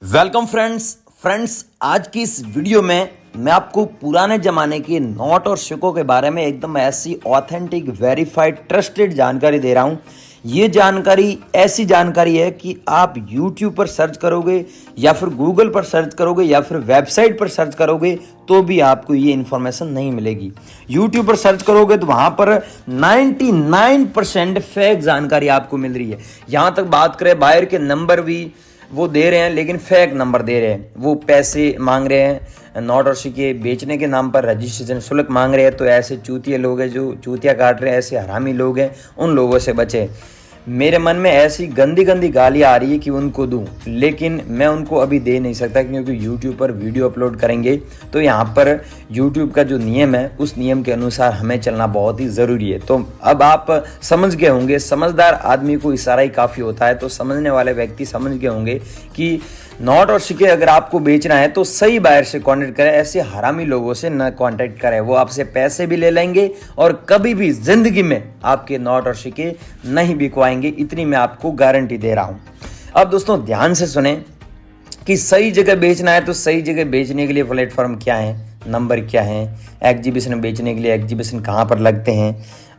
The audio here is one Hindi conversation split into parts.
वेलकम फ्रेंड्स आज की इस वीडियो में मैं आपको पुराने ज़माने के नोट और सिक्कों के बारे में एकदम ऐसी ऑथेंटिक वेरीफाइड ट्रस्टेड जानकारी दे रहा हूँ। ये जानकारी ऐसी जानकारी है कि आप YouTube पर सर्च करोगे या फिर Google पर सर्च करोगे या फिर वेबसाइट पर सर्च करोगे तो भी आपको ये इन्फॉर्मेशन नहीं मिलेगी। YouTube पर सर्च करोगे तो वहाँ पर 99% फेक जानकारी आपको मिल रही है। यहाँ तक बात करें बायर के नंबर भी वो दे रहे हैं लेकिन फेक नंबर दे रहे हैं, वो पैसे मांग रहे हैं नोट और सिक्के बेचने के नाम पर रजिस्ट्रेशन शुल्क मांग रहे हैं। तो ऐसे चूतिया लोग हैं जो चूतिया काट रहे हैं, ऐसे हरामी लोग हैं, उन लोगों से बचें। मेरे मन में ऐसी गंदी गंदी गालियाँ आ रही है कि उनको दूं, लेकिन मैं उनको अभी दे नहीं सकता क्योंकि YouTube पर वीडियो अपलोड करेंगे तो यहाँ पर YouTube का जो नियम है उस नियम के अनुसार हमें चलना बहुत ही ज़रूरी है। तो अब आप समझ गए होंगे, समझदार आदमी को इशारा ही काफ़ी होता है, तो समझने वाले व्यक्ति समझ गए होंगे कि नोट और सिक्के अगर आपको बेचना है तो सही बायर से कांटेक्ट करें, ऐसे हरामी लोगों से न कांटेक्ट करें। वो आपसे पैसे भी ले लेंगे और कभी भी जिंदगी में आपके नोट और सिक्के नहीं बिकवाएंगे, इतनी मैं आपको गारंटी दे रहा हूं। अब दोस्तों ध्यान से सुने कि सही जगह बेचना है तो सही जगह बेचने के लिए प्लेटफॉर्म क्या है, नंबर क्या है, एग्जीबिशन बेचने के लिए एग्जीबिशन कहाँ पर लगते हैं,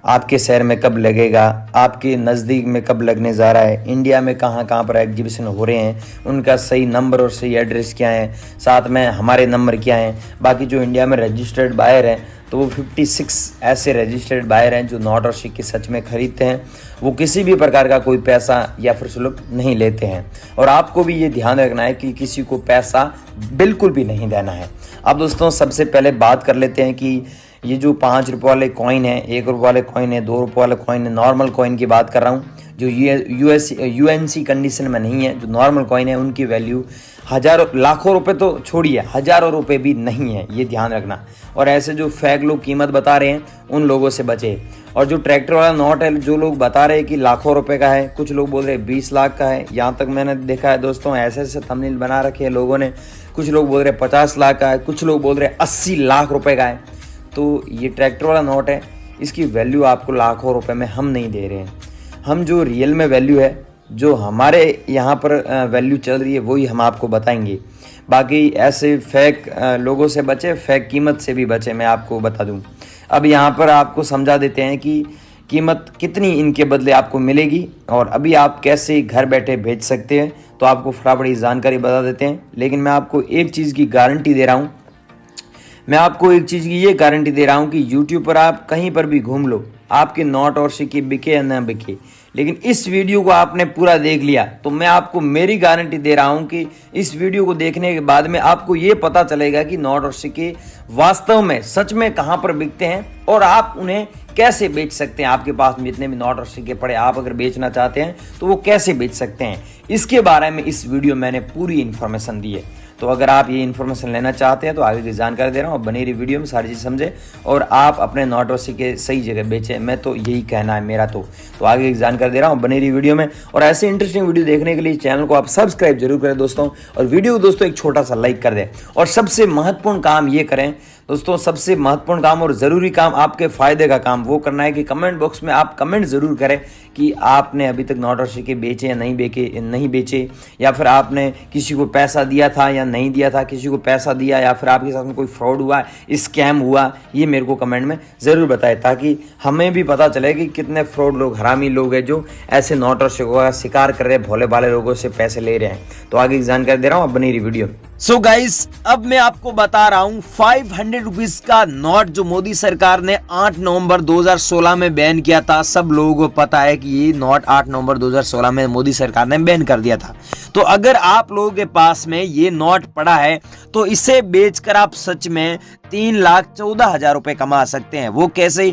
आपके शहर में कब लगेगा, आपके नज़दीक में कब लगने जा रहा है, इंडिया में कहाँ कहाँ पर एग्जीबिशन हो रहे हैं, उनका सही नंबर और सही एड्रेस क्या है, साथ में हमारे नंबर क्या हैं। बाकी जो इंडिया में रजिस्टर्ड बायर हैं तो वो 56 ऐसे रजिस्टर्ड बायर हैं जो नोट और सिक्के सच में खरीदते हैं। वो किसी भी प्रकार का कोई पैसा या फिर शुल्क नहीं लेते हैं और आपको भी ये ध्यान रखना है कि किसी को पैसा बिल्कुल भी नहीं देना है। अब दोस्तों सबसे पहले बात कर लेते हैं कि ये जो 5 रुपये वाले कॉइन है, 1 रुपये वाले कॉइन है, 2 रुपये वाले कॉइन है, नॉर्मल कॉइन की बात कर रहा हूँ जो यूएनसी कंडीशन में नहीं है, जो नॉर्मल कॉइन है उनकी वैल्यू हज़ारों लाखों रुपए तो छोड़िए, हज़ारों रुपए भी नहीं है, ये ध्यान रखना। और ऐसे जो फेक लोग कीमत बता रहे हैं उन लोगों से बचे। और जो ट्रैक्टर वाला नोट है जो लोग बता रहे हैं कि लाखों रुपए का है, कुछ लोग बोल रहे हैं 20 लाख का है, यहाँ तक मैंने देखा है दोस्तों, ऐसे ऐसे थंबनेल बना रखे हैं लोगों ने। कुछ लोग बोल रहे हैं 50 लाख का है, कुछ लोग बोल रहे हैं 80 लाख रुपए का है। तो ये ट्रैक्टर वाला नोट है, इसकी वैल्यू आपको लाखों रुपए में हम नहीं दे रहे हैं। हम जो रियल में वैल्यू है, जो हमारे यहाँ पर वैल्यू चल रही है वही हम आपको बताएंगे। बाकी ऐसे फेक लोगों से बचे, फेक कीमत से भी बचे, मैं आपको बता दूं। अब यहाँ पर आपको समझा देते हैं कि कीमत कितनी इनके बदले आपको मिलेगी और अभी आप कैसे घर बैठे भेज सकते हैं, तो आपको फटाफट जानकारी बता देते हैं। लेकिन मैं आपको एक चीज़ की गारंटी दे रहा हूँ, मैं आपको एक चीज़ की ये गारंटी दे रहा हूँ कि YouTube पर आप कहीं पर भी घूम लो, आपके नोट और सिक्के बिके या ना बिके, लेकिन इस वीडियो को आपने पूरा देख लिया तो मैं आपको मेरी गारंटी दे रहा हूँ कि इस वीडियो को देखने के बाद में आपको ये पता चलेगा कि नोट और सिक्के वास्तव में सच में कहाँ पर बिकते हैं और आप उन्हें कैसे बेच सकते हैं। आपके पास में जितने भी नोट और सिक्के पड़े, आप अगर बेचना चाहते हैं तो वो कैसे बेच सकते हैं, इसके बारे में इस वीडियो में मैंने पूरी इन्फॉर्मेशन दी है। तो अगर आप ये इन्फॉर्मेशन लेना चाहते हैं तो आगे की जानकारी दे रहा हूँ, बनी रही वीडियो में सारी चीज़ समझे और आप अपने नोट और सिक्के सही जगह बेचें, मैं तो यही कहना है मेरा। तो आगे की जानकारी दे रहा हूँ, बनी रही वीडियो में। और ऐसे इंटरेस्टिंग वीडियो देखने के लिए चैनल को आप सब्सक्राइब जरूर करें दोस्तों, और वीडियो को दोस्तों एक छोटा सा लाइक कर दें। और सबसे महत्वपूर्ण काम ये करें दोस्तों, सबसे महत्वपूर्ण काम और ज़रूरी काम, आपके फ़ायदे का काम वो करना है कि कमेंट बॉक्स में आप कमेंट ज़रूर करें कि आपने अभी तक नोट और सिक्के बेचे या नहीं बेचे, या फिर आपने किसी को पैसा दिया था या नहीं दिया था, किसी को पैसा दिया या फिर आपके साथ में कोई फ्रॉड हुआ, स्कैम हुआ, ये मेरे को कमेंट में ज़रूर बताएं ताकि हमें भी पता चले कि कितने फ्रॉड लोग, हरामी लोग हैं जो ऐसे नोट और सिक्कों का शिकार कर रहे हैं, भोले भाले लोगों से पैसे ले रहे हैं। तो आगे की जानकारी दे रहा हूँ, अब बनी रही वीडियो। सो गाइस, अब मैं आपको बता रहा हूँ 500 रुपीज का नोट जो मोदी सरकार ने 8 नवंबर 2016 में बैन किया था। सब लोगों को पता है कि ये नोट 8 नवंबर 2016 में मोदी सरकार ने बैन कर दिया था। तो अगर आप लोगों के पास में ये नोट पड़ा है तो इसे बेचकर आप सच में 3,14,000 रुपए कमा सकते हैं। वो कैसे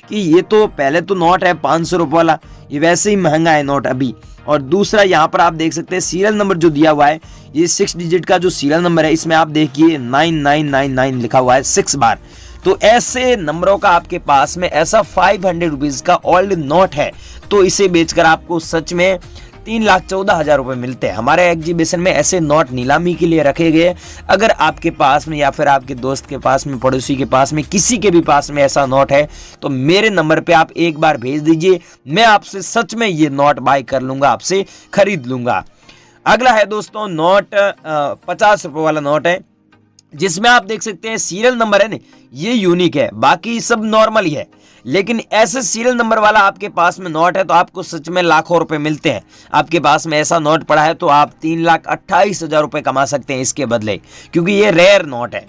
कि ये तो पहले तो नोट है 500 रुपये वाला, ये वैसे ही महंगा है नोट अभी। और दूसरा यहाँ पर आप देख सकते हैं सीरियल नंबर जो दिया हुआ है, ये 6 डिजिट का जो सीरियल नंबर है, इसमें आप देखिए 9999 लिखा हुआ है 6 बार। तो ऐसे नंबरों का आपके पास में ऐसा 500 रुपीज का ओल्ड नोट है तो इसे बेचकर आपको सच में 3,14,000 रुपए मिलते हैं। हमारे एग्जीबिशन में ऐसे नोट नीलामी के लिए रखे गए। अगर आपके पास में या फिर आपके दोस्त के पास में, पड़ोसी के पास में, किसी के भी पास में ऐसा नोट है तो मेरे नंबर पे आप एक बार भेज दीजिए, मैं आपसे सच में ये नोट बाय कर लूंगा, आपसे खरीद लूंगा। अगला है दोस्तों नोट 50 रुपए वाला नोट है, जिसमें आप देख सकते हैं सीरियल नंबर है ना, ये यूनिक है, बाकी सब नॉर्मल ही है। लेकिन ऐसे सीरियल नंबर वाला आपके पास में नोट है तो आपको सच में लाखों रुपए मिलते हैं। आपके पास में ऐसा नोट पड़ा है तो आप 3,28,000 रुपए कमा सकते हैं इसके बदले, क्योंकि ये रेयर नोट है।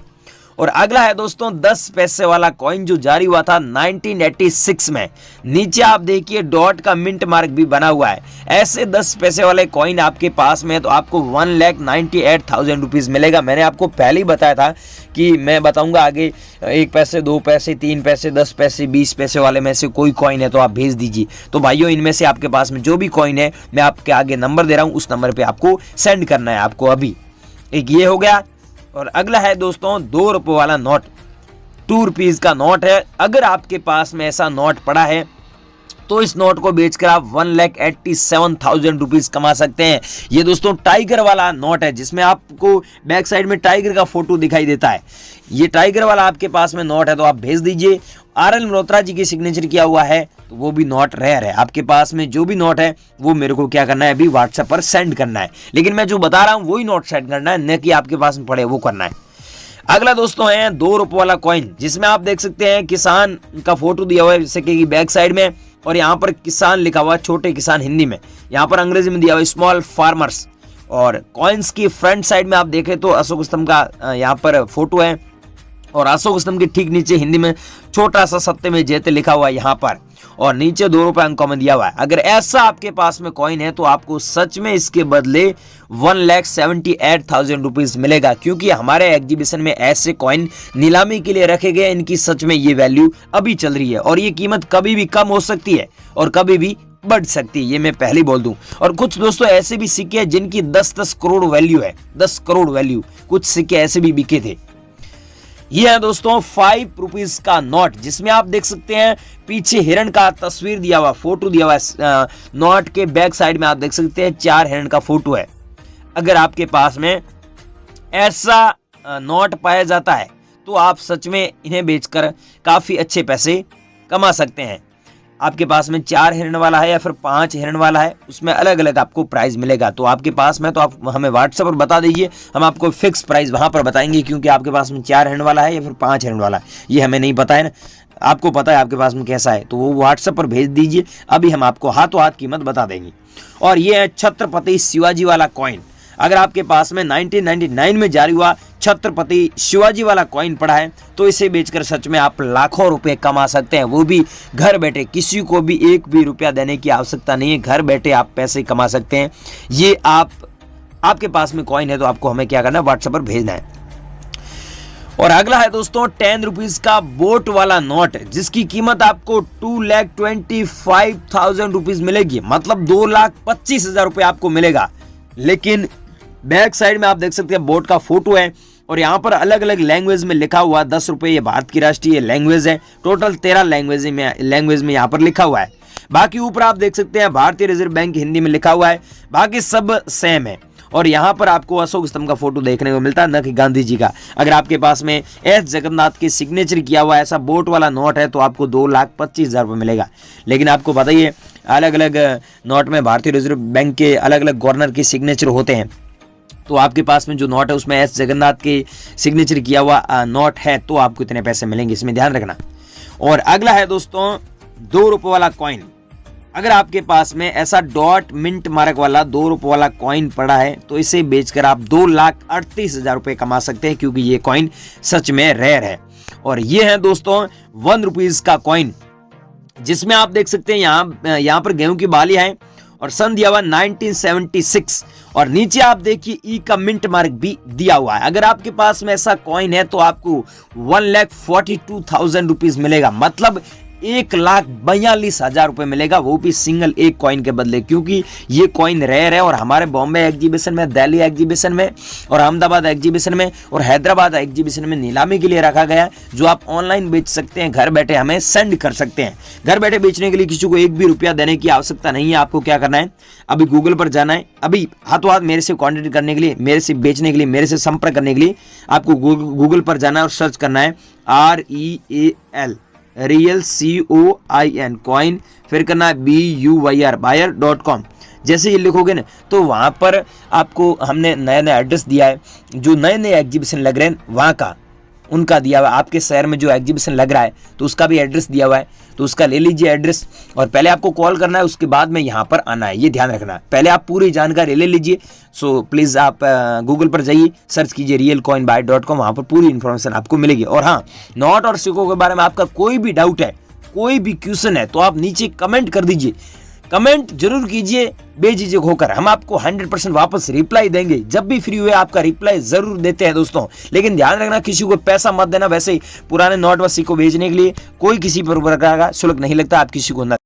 और अगला है दोस्तों 10 पैसे वाला कॉइन जो जारी हुआ था 1986 में। नीचे आप देखिए डॉट का मिंट मार्क भी बना हुआ है। ऐसे 10 पैसे वाले कॉइन आपके पास में है तो आपको 1,98,000 रुपीज मिलेगा। मैंने आपको पहले ही बताया था कि मैं बताऊंगा आगे 1 पैसे, 2 पैसे, 3 पैसे, 10 पैसे, 20 पैसे वाले में से कोई कॉइन है तो आप भेज दीजिए। तो भाइयों इनमें से आपके पास में जो भी कॉइन है मैं आपके आगे नंबर दे रहा हूं, उस नंबर पे आपको सेंड करना है आपको अभी। एक ये हो गया। और अगला है दोस्तों 2 रुपए वाला नोट, 2 रुपीज का नोट है। अगर आपके पास में ऐसा नोट पड़ा है तो इस नोट को बेचकर आप 1,87,000 रुपीज कमा सकते हैं। ये दोस्तों टाइगर वाला नोट है, जिसमें आपको बैक साइड में टाइगर का फोटो दिखाई देता है। ये टाइगर वाला आपके पास में नोट है तो आप भेज दीजिए। RL मल्होत्रा जी की सिग्नेचर किया हुआ है तो वो भी नोट रेयर है। आपके पास में जो भी नोट है वो मेरे को क्या करना है, अभी व्हाट्सएप पर सेंड करना है। लेकिन मैं जो बता रहा हूँ वही नोट सेंड करना है, न कि आपके पास में पड़े वो करना है। अगला दोस्तों है 2 रुपए वाला कॉइन, जिसमें आप देख सकते हैं किसान का फोटो दिया हुआ है जैसे कि बैक साइड में, और यहाँ पर किसान लिखा हुआ है, छोटे किसान हिंदी में, यहाँ पर अंग्रेजी में दिया हुआ है स्मॉल फार्मर्स। और कॉइन्स की फ्रंट साइड में आप देखें तो अशोक स्तंभ का यहाँ पर फोटो है, और अशोक स्तंभ के ठीक नीचे हिंदी में छोटा सा सत्य में जयते लिखा हुआ है यहाँ पर, और नीचे 2 रुपए अंकों में दिया हुआ है। अगर ऐसा आपके पास में कॉइन है तो आपको सच में इसके बदले 1,78,000 रुपीज मिलेगा, क्योंकि हमारे एग्जीबिशन में ऐसे कॉइन नीलामी के लिए रखे गए। इनकी सच में ये वैल्यू अभी चल रही है और ये कीमत कभी भी कम हो सकती है और कभी भी बढ़ सकती है, ये मैं पहले बोल दूं। और कुछ दोस्तों ऐसे भी सिक्के हैं जिनकी 10-10 करोड़ वैल्यू है, 10 करोड़ वैल्यू। कुछ सिक्के ऐसे भी बिके थे। ये है दोस्तों 5 रुपीज का नोट, जिसमें आप देख सकते हैं पीछे हिरण का तस्वीर दिया हुआ, फोटो दिया हुआ है। नोट के बैक साइड में आप देख सकते हैं 4 हिरण का फोटो है। अगर आपके पास में ऐसा नोट पाया जाता है तो आप सच में इन्हें बेचकर काफी अच्छे पैसे कमा सकते हैं। आपके पास में 4 हिरण वाला है या फिर 5 हिरण वाला है, उसमें अलग अलग आपको प्राइस मिलेगा। तो आपके पास में तो आप हमें व्हाट्सएप पर बता दीजिए, हम आपको फिक्स प्राइस वहां पर बताएंगे, क्योंकि आपके पास में 4 हिरण वाला है या फिर 5 हिरण वाला है ये हमें नहीं पता है ना। आपको पता है आपके पास में कैसा है तो वो व्हाट्सएप पर भेज दीजिए, अभी हम आपको हाथों हाथ कीमत बता देंगे। और ये है छत्रपति शिवाजी वाला कॉइन। अगर आपके पास में 1999 में जारी हुआ छत्रपति शिवाजी वाला कॉइन पड़ा है तो इसे बेचकर सच में आप लाखों रुपए कमा सकते हैं, वो भी घर बैठे। किसी को भी 1 भी रुपया देने की आवश्यकता नहीं है, घर बैठे आप पैसे कमा सकते हैं। ये आपके पास में कॉइन है तो आपको हमें क्या करना है, व्हाट्सएप पर भेजना है। और अगला है दोस्तों 10 रुपीज का बोट वाला नोट, जिसकी कीमत आपको 2,25,000 रुपीज मिलेगी, मतलब 2,25,000 रुपए आपको मिलेगा। लेकिन बैक साइड में आप देख सकते हैं बोट का फोटो है और यहाँ पर अलग अलग लैंग्वेज में लिखा हुआ 10 रुपए, ये भारत की राष्ट्रीय लैंग्वेज है। टोटल 13 लैंग्वेज में यहाँ पर लिखा हुआ है। बाकी ऊपर आप देख सकते हैं भारतीय रिजर्व बैंक हिंदी में लिखा हुआ है, बाकी सब सेम है। और यहाँ पर आपको अशोक स्तंभ का फोटो देखने को मिलता है, न कि गांधी जी का। अगर आपके पास में एस जगन्नाथ की सिग्नेचर किया हुआ ऐसा बोट वाला नोट है तो आपको 2,25,000 रुपये मिलेगा। लेकिन आपको बताइए अलग अलग नोट में भारतीय रिजर्व बैंक के अलग अलग गवर्नर की सिग्नेचर होते हैं, तो आपके पास में जो नोट है उसमें एस जगन्नाथ की सिग्नेचर किया हुआ नोट है तो आपको इतने पैसे मिलेंगे, इसमें ध्यान रखना। और अगला है दोस्तों 2 रुपये वाला कॉइन। अगर आपके पास में ऐसा डॉट मिंट मार्क वाला 2 रुपये वाला कॉइन पड़ा है तो इसे बेचकर आप 2,38,000 रुपये कमा सकते हैं, क्योंकि ये कॉइन सच में रेयर है। और ये है दोस्तों 1 रुपीज का कॉइन, जिसमें आप देख सकते हैं यहाँ पर गेहूं की बालियां हैं और सन दिया हुआ 1976, और नीचे आप देखिए ई का मिंट मार्क भी दिया हुआ है। अगर आपके पास में ऐसा कॉइन है तो आपको 1,42,000 रुपीज मिलेगा, मतलब 1,42,000 रुपए मिलेगा, वो भी सिंगल एक कॉइन के बदले, क्योंकि ये कॉइन रेयर है। और हमारे बॉम्बे एग्जीबिशन में, दिल्ली एग्जीबिशन में और अहमदाबाद एग्जीबिशन में और हैदराबाद एग्जीबिशन में नीलामी के लिए रखा गया है, जो आप ऑनलाइन बेच सकते हैं, घर बैठे हमें सेंड कर सकते हैं। घर बैठे बेचने के लिए किसी को 1 भी रुपया देने की आवश्यकता नहीं है। आपको क्या करना है, अभी गूगल पर जाना है, अभी हाथों हाथ मेरे से कॉन्टेक्ट करने के लिए, मेरे से बेचने के लिए, मेरे से संपर्क करने के लिए आपको गूगल पर जाना है और सर्च करना है REAL रियल COIN कॉइन, फिर करना है BUYR buyer.com। जैसे ये लिखोगे ना तो वहाँ पर आपको हमने नया नया एड्रेस दिया है, जो नए नए एग्जीबिशन लग रहे हैं वहाँ का उनका दिया हुआ है। आपके शहर में जो एग्जीबिशन लग रहा है तो उसका भी एड्रेस दिया हुआ है, तो उसका ले लीजिए एड्रेस, और पहले आपको कॉल करना है, उसके बाद में यहाँ पर आना है, ये ध्यान रखना है। पहले आप पूरी जानकारी ले लीजिए। सो प्लीज़ आप गूगल पर जाइए, सर्च कीजिए realcoinbuy.com, वहाँ पर पूरी इन्फॉर्मेशन आपको मिलेगी। और हाँ, नॉट और सिक्कों के बारे में आपका कोई भी डाउट है, कोई भी क्वेश्चन है, तो आप नीचे कमेंट कर दीजिए, कमेंट जरूर कीजिए बेझिझक होकर, हम आपको 100% वापस रिप्लाई देंगे। जब भी फ्री हुए आपका रिप्लाई जरूर देते हैं दोस्तों। लेकिन ध्यान रखना, किसी को पैसा मत देना। वैसे ही पुराने नोट व सिक्कों बेचने के लिए कोई किसी प्रकार का शुल्क नहीं लगता, आप किसी को न